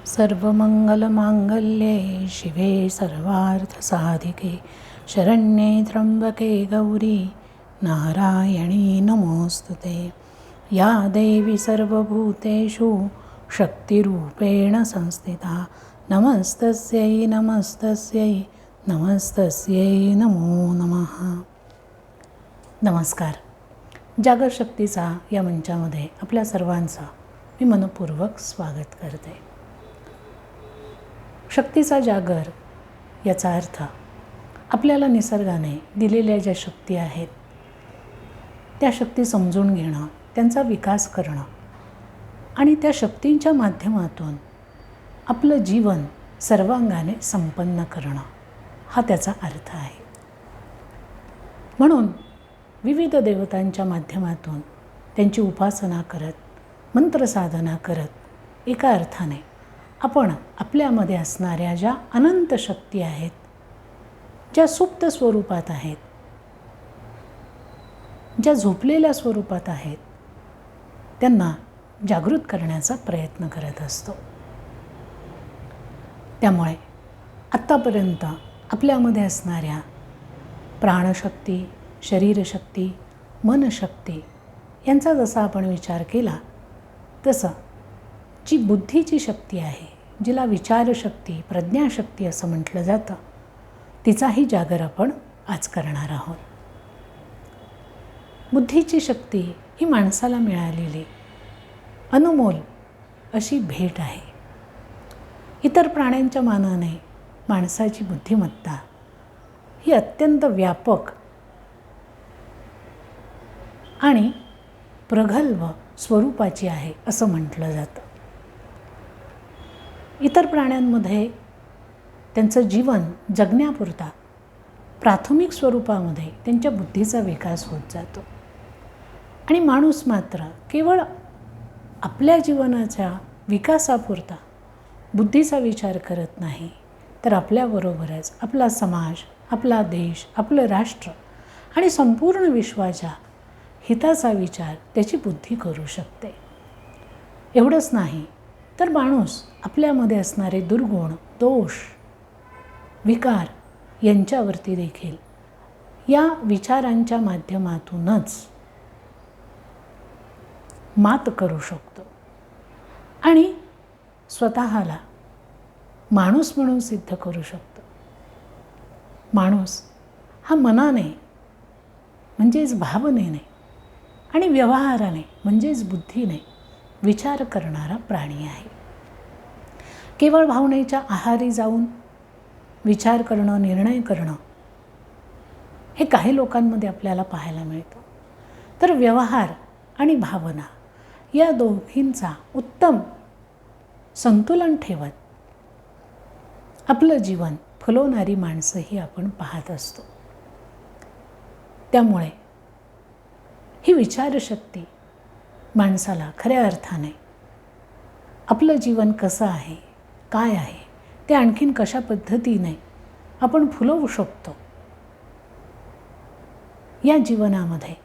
सर्वमंगलमांगल्ये शिवे सर्वार्थसाधिके शरण्ये त्र्यंबके गौरी नारायणी नमोस्तुते। या देवी सर्वभूतेषु शक्तिरूपेण संस्थिता नमस्तस्यै नमस्तस्यै नमस्तस्यै नमो नमः। नमस्कार. जागर शक्तीचा या मंचामध्ये आपल्या सर्वांचं मी मनपूर्वक स्वागत करते. शक्तीचा जागर याचा अर्थ आपल्याला निसर्गाने दिलेल्या ज्या शक्ती आहेत त्या शक्ती समजून घेणं, त्यांचा विकास करणं आणि त्या शक्तींच्या माध्यमातून आपलं जीवन सर्वांगाने संपन्न करणं हा त्याचा अर्थ आहे. म्हणून विविध देवतांच्या माध्यमातून त्यांची उपासना करत, मंत्रसाधना करत एका अर्थाने आपण आपल्यामध्ये असणाऱ्या ज्या अनंत शक्ती आहेत, ज्या सुप्त स्वरूपात आहेत, ज्या झोपलेल्या स्वरूपात आहेत, त्यांना जागृत करण्याचा प्रयत्न करत असतो. त्यामुळे आत्तापर्यंत आपल्यामध्ये असणाऱ्या प्राणशक्ती, शरीरशक्ती, मनशक्ती यांचा जसा आपण विचार केला तसं जी बुद्धीची शक्ती आहे, जिला विचारशक्ती, प्रज्ञाशक्ती असं म्हटलं जातं, तिचाही जागर आपण आज करणार आहोत. बुद्धीची शक्ती ही माणसाला मिळालेली अनमोल अशी भेट आहे. इतर प्राण्यांच्या मानाने माणसाची बुद्धिमत्ता ही अत्यंत व्यापक आणि प्रगल्भ स्वरूपाची आहे असं म्हटलं जातं. इतर प्राण्यांमध्ये त्यांचं जीवन जगण्यापुरता प्राथमिक स्वरूपामध्ये त्यांच्या बुद्धीचा विकास होत जातो आणि माणूस मात्र केवळ आपल्या जीवनाच्या विकासापुरता बुद्धीचा विचार करत नाही, तर आपल्याबरोबरच आपला समाज, आपला देश, आपलं राष्ट्र आणि संपूर्ण विश्वाच्या हिताचा विचार त्याची बुद्धी करू शकते. एवढंच नाही तर माणूस आपल्यामध्ये असणारे दुर्गुण, दोष, विकार यांच्यावरती देखील या विचारांच्या माध्यमातूनच मात करू शकतो आणि स्वतःला माणूस म्हणून सिद्ध करू शकतो. माणूस हा मनाने म्हणजेच भावनेने आणि व्यवहाराने म्हणजेच बुद्धीने विचार करणारा प्राणी आहे. केवळ भावनेच्या आहारी जाऊन विचार करणं, निर्णय करणं हे काही लोकांमध्ये आपल्याला पाहायला मिळतं. तर व्यवहार आणि भावना या दोघींचा उत्तम संतुलन ठेवत आपलं जीवन फुलवणारी माणसंही आपण पाहत असतो. त्यामुळे ही विचारशक्ती माणसाला खऱ्या अर्थाने आपलं जीवन कसं आहे, काय आहे, ते आणखीन कशा पद्धतीने आपण फुलवू शकतो, या जीवनामध्ये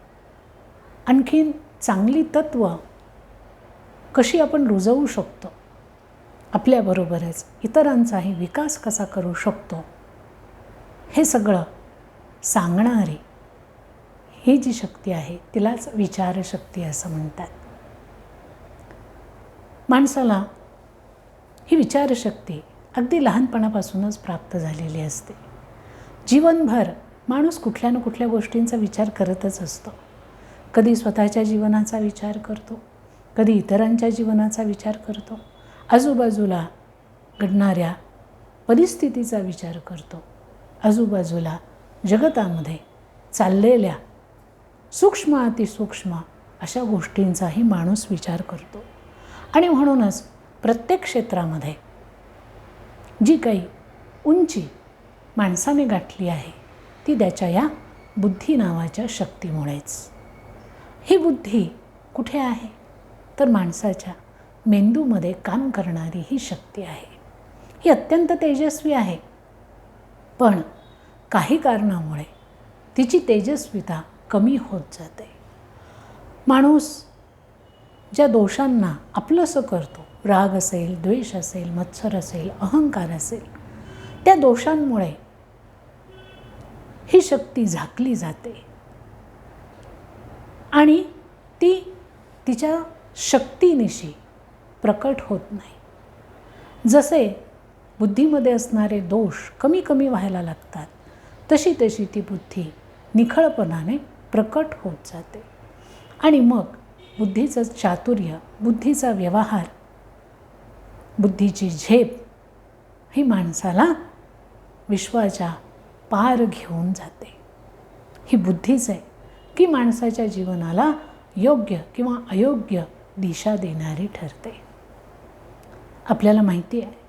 आणखीन चांगली तत्त्व कशी आपण रुजवू शकतो, आपल्याबरोबरच इतरांचाही विकास कसा करू शकतो, हे सगळं सांगणारी ही जी शक्ती आहे तिलाच विचारशक्ती असं म्हणतात. माणसाला ही विचारशक्ती अगदी लहानपणापासूनच प्राप्त झालेली असते. जीवनभर माणूस कुठल्या ना कुठल्या गोष्टींचा विचार करतच असतो. कधी स्वतःच्या जीवनाचा विचार करतो, कधी इतरांच्या जीवनाचा विचार करतो, आजूबाजूला घडणाऱ्या परिस्थितीचा विचार करतो, आजूबाजूला जगतामध्ये चाललेल्या सूक्ष्म अतिसूक्ष्म अशा गोष्टींचाही माणूस विचार करतो. आणि म्हणूनच प्रत्येक क्षेत्रामध्ये जी काही उंची माणसाने गाठली आहे ती त्याच्या या बुद्धी नावाच्या शक्तीमुळेच. ही बुद्धी कुठे आहे तर माणसाच्या मेंदूमध्ये काम करणारी ही शक्ती आहे. ही अत्यंत तेजस्वी आहे, पण काही कारणामुळे तिची तेजस्विता कमी होत जाते. माणूस ज्या दोषांना आपलंसं करतो, राग असेल, द्वेष असेल, मत्सर असेल, अहंकार असेल, त्या दोषांमुळे ही शक्ती झाकली जाते आणि ती तिच्या शक्तीनिशी प्रकट होत नाही. जसे बुद्धीमध्ये असणारे दोष कमी कमी व्हायला लागतात, तशी तशी ती बुद्धी निखळपणाने प्रकट होत जाते आणि मग बुद्धीचं चातुर्य, बुद्धीचा व्यवहार, बुद्धीची झेप ही माणसाला विश्वाच्या पार घेऊन जाते. ही बुद्धीच आहे की माणसाच्या जीवनाला योग्य किंवा अयोग्य दिशा देणारी ठरते. आपल्याला माहिती आहे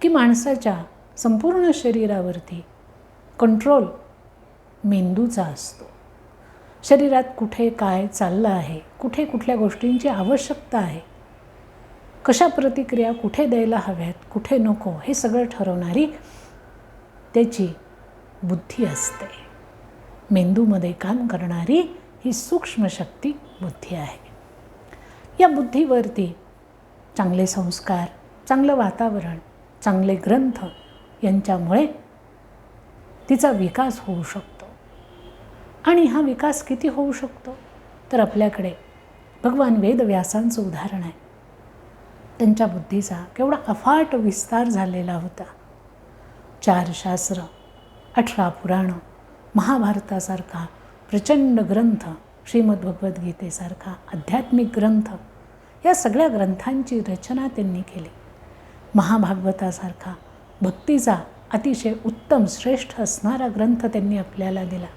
की माणसाच्या संपूर्ण शरीरावरती कंट्रोल मेंदूचा असतो. शरीरात कुठे काय चाललं आहे, कुठे कुठल्या गोष्टींची आवश्यकता आहे, कशा प्रतिक्रिया कुठे द्यायला हव्यात, कुठे नको, हे सगळं ठरवणारी त्याची बुद्धी असते. मेंदूमध्ये काम करणारी ही सूक्ष्म शक्ती बुद्धी आहे. या बुद्धीवरती चांगले संस्कार, चांगलं वातावरण, चांगले ग्रंथ यांच्यामुळे तिचा विकास होऊ शकतो. आणि हा विकास किती होऊ शकतो तर आपल्याकडे भगवान वेदव्यासांचं उदाहरण आहे. त्यांच्या बुद्धीचा केवढा अफाट विस्तार झालेला होता. 4 शास्त्र, 18 पुराणं, महाभारतासारखा प्रचंड ग्रंथ, श्रीमद्भगवद्गीतेसारखा आध्यात्मिक ग्रंथ, या सगळ्या ग्रंथांची रचना त्यांनी केली. महाभागवतासारखा भक्तीचा अतिशय उत्तम श्रेष्ठ असणारा ग्रंथ त्यांनी आपल्याला दिला.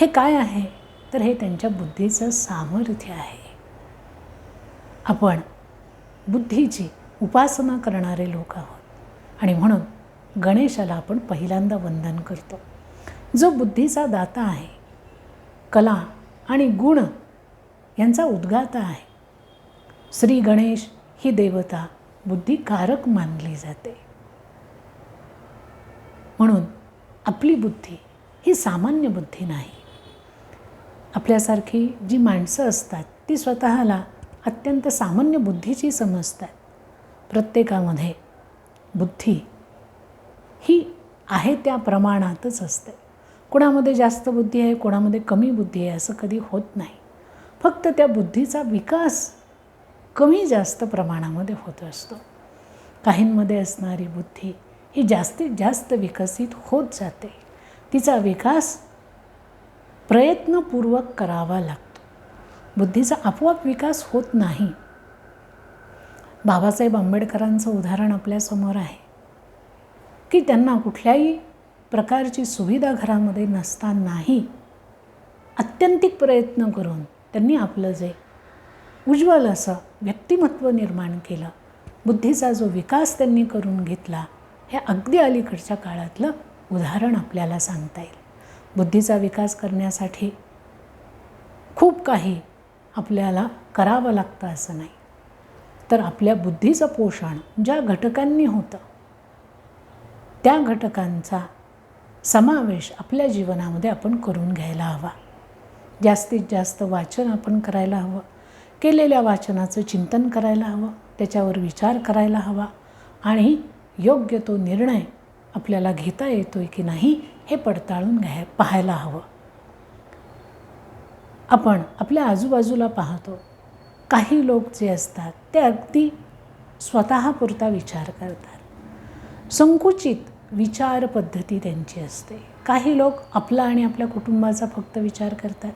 हे काय आहे तर हे त्यांच्या बुद्धीचं सामर्थ्य आहे. आपण बुद्धीची उपासना करणारे लोक आहोत आणि म्हणून गणेशाला आपण पहिल्यांदा वंदन करतो, जो बुद्धीचा दाता आहे, कला आणि गुण यांचा उद्गाता आहे. श्री गणेश ही देवता बुद्धिकारक मानली जाते. म्हणून आपली बुद्धी ही सामान्य बुद्धी नाही. आपल्यासारखी जी माणसं असतात ती स्वतःला अत्यंत सामान्य बुद्धीची समजतात. प्रत्येकामध्ये बुद्धी ही आहे त्या प्रमाणातच असते. कोणामध्ये जास्त बुद्धी आहे, कोणामध्ये कमी बुद्धी आहे असं कधी होत नाही. फक्त त्या बुद्धीचा विकास कमी जास्त प्रमाणामध्ये होत असतो. काहींमध्ये असणारी बुद्धी ही जास्तीत जास्त विकसित होत जाते. तिचा विकास प्रयत्नपूर्वक करावा लागतो. बुद्धीचा आपोआप विकास होत नाही. बाबासाहेब आंबेडकरांचं उदाहरण आपल्यासमोर आहे की त्यांना कुठल्याही प्रकारची सुविधा घरामध्ये नसतानाही अत्यंतिक प्रयत्न करून त्यांनी आपलं जे उज्ज्वल असं व्यक्तिमत्व निर्माण केलं, बुद्धीचा जो विकास त्यांनी करून घेतला, हे अगदी अलीकडच्या काळातलं उदाहरण आपल्याला सांगता येईल. बुद्धीचा विकास करण्यासाठी खूप काही आपल्याला करावं लागतं असं नाही, तर आपल्या बुद्धीचं पोषण ज्या घटकांनी होतं त्या घटकांचा समावेश आपल्या जीवनामध्ये आपण करून घ्यायला हवा. जास्तीत जास्त वाचन आपण करायला हवं, केलेल्या वाचनाचं चिंतन करायला हवं, त्याच्यावर विचार करायला हवा आणि योग्य तो निर्णय आपल्याला घेता येतोय की नाही हे पडताळून पाहायला हवं. आपण आपल्या आजूबाजूला पाहतो, काही लोक जे असतात ते अगदी स्वतःपुरता विचार करतात. संकुचित विचार पद्धती त्यांची असते. काही लोक आपला आणि आपल्या कुटुंबाचा फक्त विचार करतात.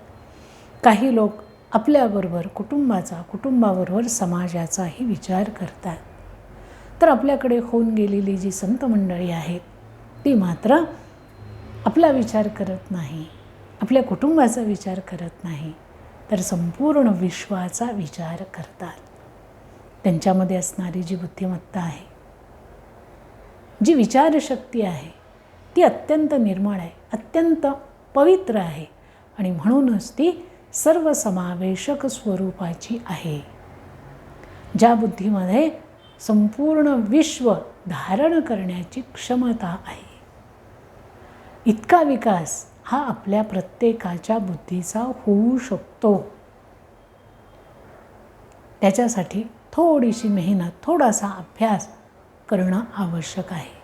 काही लोक आपल्याबरोबर कुटुंबाचा, कुटुंबाबरोबर समाजाचाही विचार करतात. तर आपल्याकडे होऊन गेलेली जी संत मंडळी आहेत ती मात्र आपला विचार करत नाही, आपल्या कुटुंबाचा विचार करत नाही, तर संपूर्ण विश्वाचा विचार करतात. त्यांच्यामध्ये असणारी जी बुद्धिमत्ता आहे, जी विचारशक्ती आहे, ती अत्यंत निर्मळ आहे, अत्यंत पवित्र आहे आणि म्हणूनच ती सर्वसमावेशक स्वरूपाची आहे. ज्या बुद्धीमध्ये संपूर्ण विश्व धारण करण्याची क्षमता आहे, इतका विकास हा आपल्या प्रत्येकाच्या बुद्धीचा होऊ शकतो. त्याच्यासाठी थोडीशी मेहनत, थोडासा अभ्यास करणं आवश्यक आहे.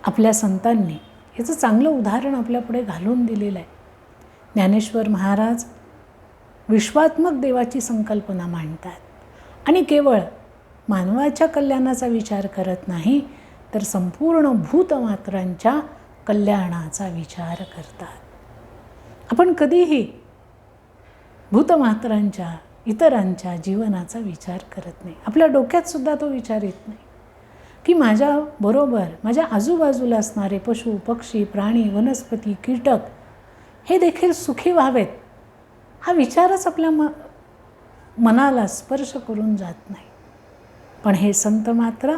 आपल्या संतांनी याचं चांगलं उदाहरण आपल्यापुढे घालून दिलेलं आहे. ज्ञानेश्वर महाराज विश्वात्मक देवाची संकल्पना मांडतात आणि केवळ मानवाच्या कल्याणाचा विचार करत नाही, तर संपूर्ण भूतमात्रांच्या कल्याणाचा विचार करतात. आपण कधीही भूतमात्रांच्या, इतरांच्या जीवनाचा विचार करत नाही. आपल्या डोक्यात सुद्धा तो विचार येत नाही की माझ्याबरोबर माझ्या आजूबाजूला असणारे पशु, पक्षी, प्राणी, वनस्पती, कीटक हे देखील सुखी व्हावेत. हा विचारच आपल्या मनाला स्पर्श करून जात नाही. पण हे संत मात्र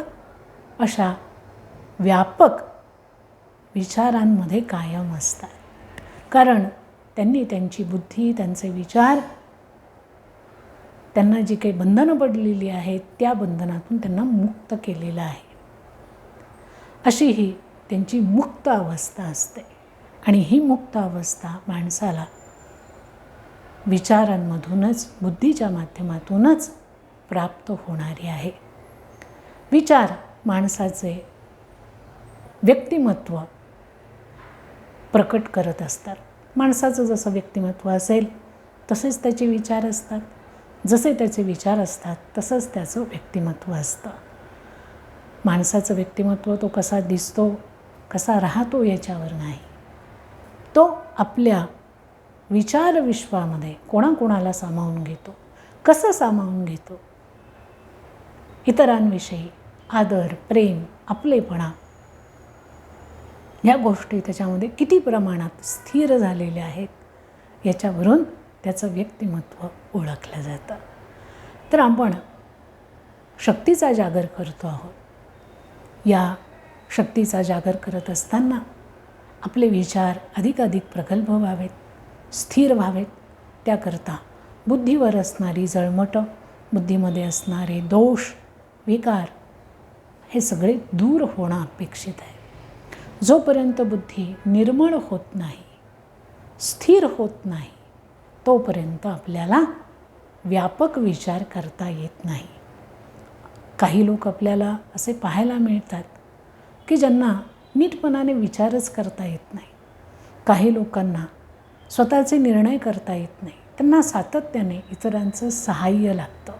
अशा व्यापक विचारांमध्ये कायम असतात. कारण त्यांनी त्यांची बुद्धी, त्यांचे विचार, त्यांना जी काही बंधनं पडलेली आहेत त्या बंधनातून त्यांना मुक्त केलेलं आहे. अशी ही त्यांची मुक्त अवस्था असते. आणि ही मुक्त अवस्था माणसाला विचारांमधूनच, बुद्धीच्या माध्यमातूनच प्राप्त होणारी आहे. विचार माणसाचे व्यक्तिमत्व प्रकट करत असतात. माणसाचं जसं व्यक्तिमत्व असेल तसेच त्याचे विचार असतात. जसे त्याचे विचार असतात तसंच त्याचं व्यक्तिमत्व असतं. माणसाचं व्यक्तिमत्व तो कसा दिसतो, कसा राहतो याच्यावर नाही, तो आपल्या विचार विश्वामध्ये कोणाकोणाला सामावून घेतो, कसं सामावून घेतो. इतरांविषयी आदर, प्रेम, आपलेपणा या गोष्टी त्याच्यामध्ये किती प्रमाणात स्थिर झालेल्या आहेत याच्यावरून त्याचं व्यक्तिमत्व ओळखलं जातं. तर आपण शक्तीचा जागर करतो आहोत. या शक्तीचा जागर करत असताना आपले विचार अधिकाधिक प्रगल्भ व्हावेत, स्थिर व्हावेत. त्याकरता बुद्धीवर असणारी जळमटं, बुद्धीमध्ये असणारे दोष, विकार हे सगळे दूर होणं अपेक्षित आहे. जोपर्यंत बुद्धी निर्मळ होत नाही, स्थिर होत नाही, तोपर्यंत आपल्याला व्यापक विचार करता येत नाही. काही लोक आपल्याला असे पाहायला मिळतात की ज्यांना नीटपणाने विचारच करता येत नाही. काही लोकांना स्वतःचे निर्णय करता येत नाही. त्यांना सातत्याने इतरांचं सहाय्य लागतं.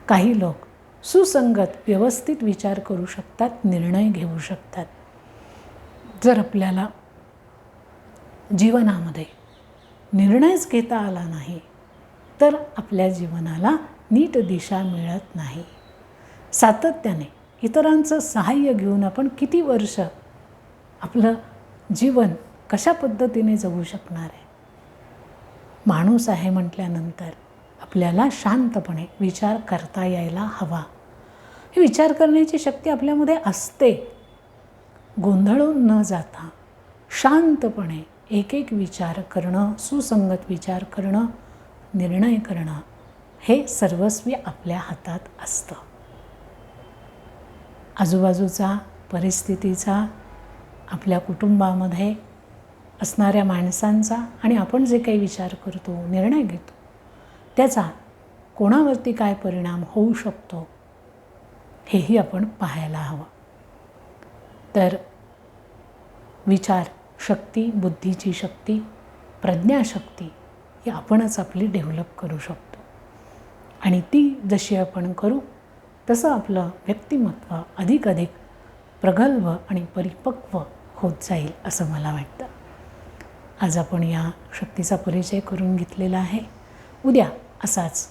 काही लोक सुसंगत, व्यवस्थित विचार करू शकतात, निर्णय घेऊ शकतात. जर आपल्याला जीवनामध्ये निर्णयच घेता आला नाही तर आपल्या जीवनाला नीट दिशा मिळत नाही. सातत्याने इतरांचं सहाय्य घेऊन आपण किती वर्ष आपलं जीवन कशा पद्धतीने जगू शकणार आहे. माणूस आहे म्हटल्यानंतर आपल्याला शांतपणे विचार करता यायला हवा. ही विचार करण्याची शक्ती आपल्यामध्ये असते. गोंधळून न जाता शांतपणे एक एक विचार करणं, सुसंगत विचार करणं, निर्णय करणं हे सर्वस्वी आपल्या हातात असतं. आजूबाजूचा, परिस्थितीचा, आपल्या कुटुंबामध्ये असणाऱ्या माणसांचा आणि आपण जे काही विचार करतो, निर्णय घेतो त्याचा कोणावरती काय परिणाम होऊ शकतो हेही आपण पाहायला हवं. तर विचार शक्ती, बुद्धीची शक्ती, प्रज्ञाशक्ती ही आपणच आपली डेव्हलप करू शकतो. आणि ती जशी आपण करू तसं आपलं व्यक्तिमत्व अधिकाधिक प्रगल्भ आणि परिपक्व होत जाईल असं मला वाटतं. आज आपण या शक्तीचा परिचय करून घेतलेला आहे. उद्या असाच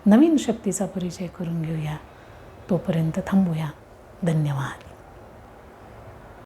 नवीन शक्तीचा परिचय करून घेऊया. तोपर्यंत थांबूया. धन्यवाद.